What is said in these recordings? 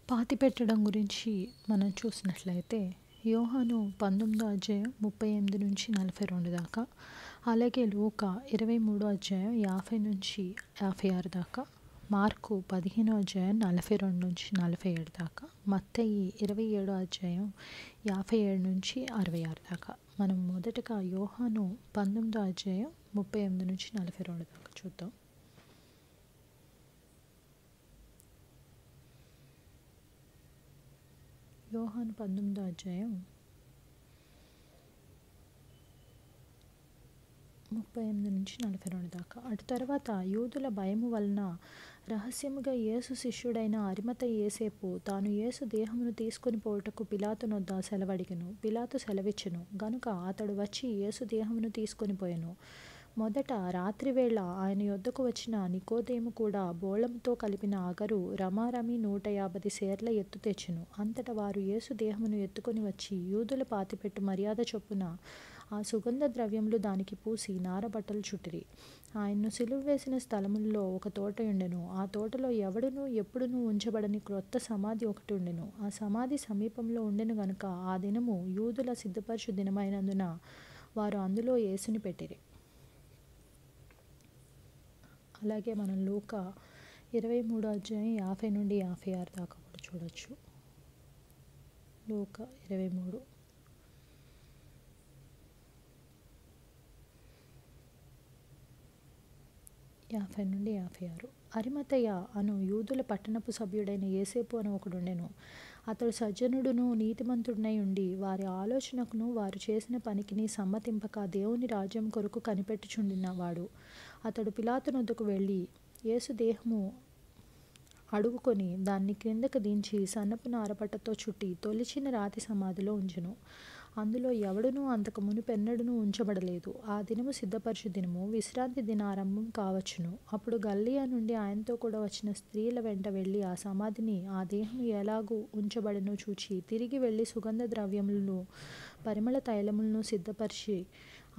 పాతిపెట్టడం గురించి మనం చూసినట్లయితే యోహాను 19వ అధ్యాయం 38 నుంచి 42 దాకా, అలాగే లూకా 23వ అధ్యాయం 50 నుంచి 56 దాకా, మార్కు 15వ అధ్యాయం 42 నుంచి 47 దాకా, మత్తయి 27వ అధ్యాయం 57 నుంచి 66 దాకా. మనం మొదటగా యోహాను 19వ అధ్యాయం 38 నుంచి 42 దాకా చూద్దాం. యోహాను 19వ అధ్యాయం 38 నుంచి 42 దాకా. అటు తర్వాత యూదుల భయము వలన రహస్యముగా యేసు శిష్యుడైన అరిమతయి యోసేపు తాను యేసు దేహమును తీసుకొని పోవుటకు పిలాతు నొద్ద సెలవడిగెను. పిలాతు సెలవిచ్చెను గనుక అతడు వచ్చి యేసు దేహమును తీసుకొని పోయెను. మొదట రాత్రివేళ ఆయన యొద్దకు వచ్చిన నికోదేము కూడా బోళముతో కలిపిన అగరు రమారమి 150 సేర్ల ఎత్తు తెచ్చెను. అంతటా వారు యేసు దేహమును ఎత్తుకొని వచ్చి యూదుల పాతిపెట్టు మర్యాద చొప్పున ఆ సుగంధ ద్రవ్యములు దానికి పూసి నారబట్టలు చుట్టిరి. ఆయన్ను సిలువ వేసిన స్థలములలో ఒక తోట ఉండెను. ఆ తోటలో ఎవడునూ ఎప్పుడునూ ఉంచబడని క్రొత్త సమాధి ఒకటి ఉండెను. ఆ సమాధి సమీపంలో ఉండెను గనుక ఆ దినము యూదుల సిద్ధపరచు దినమైనందున వారు అందులో యేసుని పెట్టిరి. అలాగే మనం లూకా 23వ అధ్యాయం 50 నుండి 56 దాకా కూడా చూడొచ్చు. లూకా 23 50 నుండి 56. అరిమతయ అను యూదుల పట్టణపు సభ్యుడైన యోసేపు అని ఒకడుండెను. అతడు సజ్జనుడును నీతిమంతుడనై ఉండి వారి ఆలోచనకును వారు చేసిన పనికిని సమ్మతింపక దేవుని రాజ్యం కొరకు కనిపెట్టుచుండినవాడు. అతడు పిలాతు నొద్దకు వెళ్ళి యేసు దేహము అడుగుకొని దాన్ని క్రిందకు దించి సన్నపు నారపట్టతో చుట్టి తొలిచిన రాతి సమాధిలో ఉంచెను. అందులో ఎవడునూ అంతకు మునుపెన్నడూనూ ఉంచబడలేదు. ఆ దినము సిద్ధపరచు దినము, విశ్రాంతి దినారంభం కావచ్చును. అప్పుడు గలిలయ నుండి ఆయనతో కూడా వచ్చిన స్త్రీల వెంట వెళ్ళి ఆ సమాధిని ఆ దేహము ఎలాగూ ఉంచబడెనో చూచి తిరిగి వెళ్ళి సుగంధ ద్రవ్యములను పరిమళ తైలములను సిద్ధపరిచి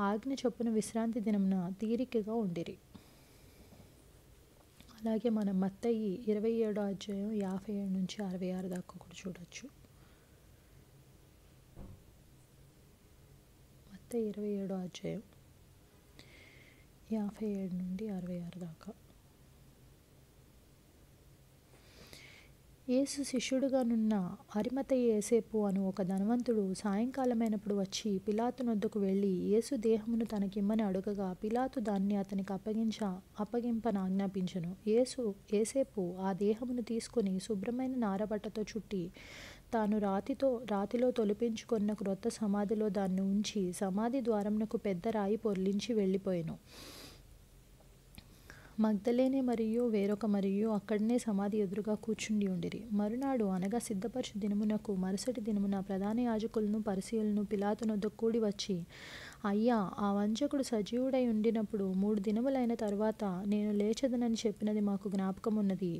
ఆజ్ఞ చొప్పున విశ్రాంతి దినమున తీరికగా ఉండిరి. అలాగే మనం మత్తయి 27వ అధ్యాయం 57 నుంచి 66 దాకా కూడా చూడొచ్చు. మత్తయి 27వ అధ్యాయం 57 నుండి 66 దాకా. యేసు శిష్యుడుగానున్న అరిమతయి యోసేపు అను ఒక ధనవంతుడు సాయంకాలమైనప్పుడు వచ్చి పిలాతు నొద్దకు వెళ్ళి యేసు దేహమును తనకిమ్మని అడుగగా పిలాతు దాన్ని అతనికి అప్పగింపనాజ్ఞాపించెను. యోసేపు ఆ దేహమును తీసుకొని శుభ్రమైన నారబట్టతో చుట్టి తాను రాతిలో తొలిపించుకొన్న క్రొత్త సమాధిలో దాన్ని ఉంచి సమాధి ద్వారమునకు పెద్ద రాయి పొర్లించి వెళ్ళిపోయెను. మగ్దలేనే మరియు వేరొక మరియు అక్కడనే సమాధి ఎదురుగా కూర్చుండి ఉండిరి. మరునాడు అనగా సిద్ధపరచు దినమునకు మరుసటి దినమున ప్రధాన యాజకులను పరిసయ్యులను పిలాతు నొద్దకు కూడి వచ్చి, అయ్యా, ఆ వంచకుడు సజీవుడై ఉండినప్పుడు 3 దినములైన తరువాత నేను లేచెదనని చెప్పినది మాకు జ్ఞాపకమున్నది.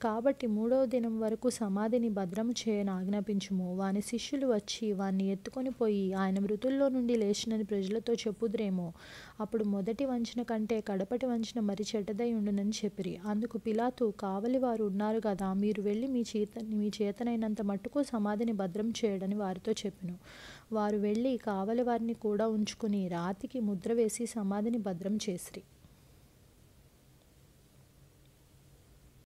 కాబట్టి 3వ దినం వరకు సమాధిని భద్రము చేయని ఆజ్ఞాపించుము. వాని శిష్యులు వచ్చి వాన్ని ఎత్తుకొని పోయి ఆయన మృతుల్లో నుండి లేచినని ప్రజలతో చెప్పుదురేమో. అప్పుడు మొదటి వంచన కంటే కడపటి వంచన మరి చెడ్డదై ఉండునని చెప్పిరి. అందుకు పిలాతు, కావలి వారు ఉన్నారు గదా, మీరు వెళ్ళి మీ చేతనైనంత మట్టుకు సమాధిని భద్రం చేయడని వారితో చెప్పెను. వారు వెళ్ళి కావలి వారిని కూడా ఉంచుకుని రాతికి ముద్ర వేసి సమాధిని భద్రం చేసిరి.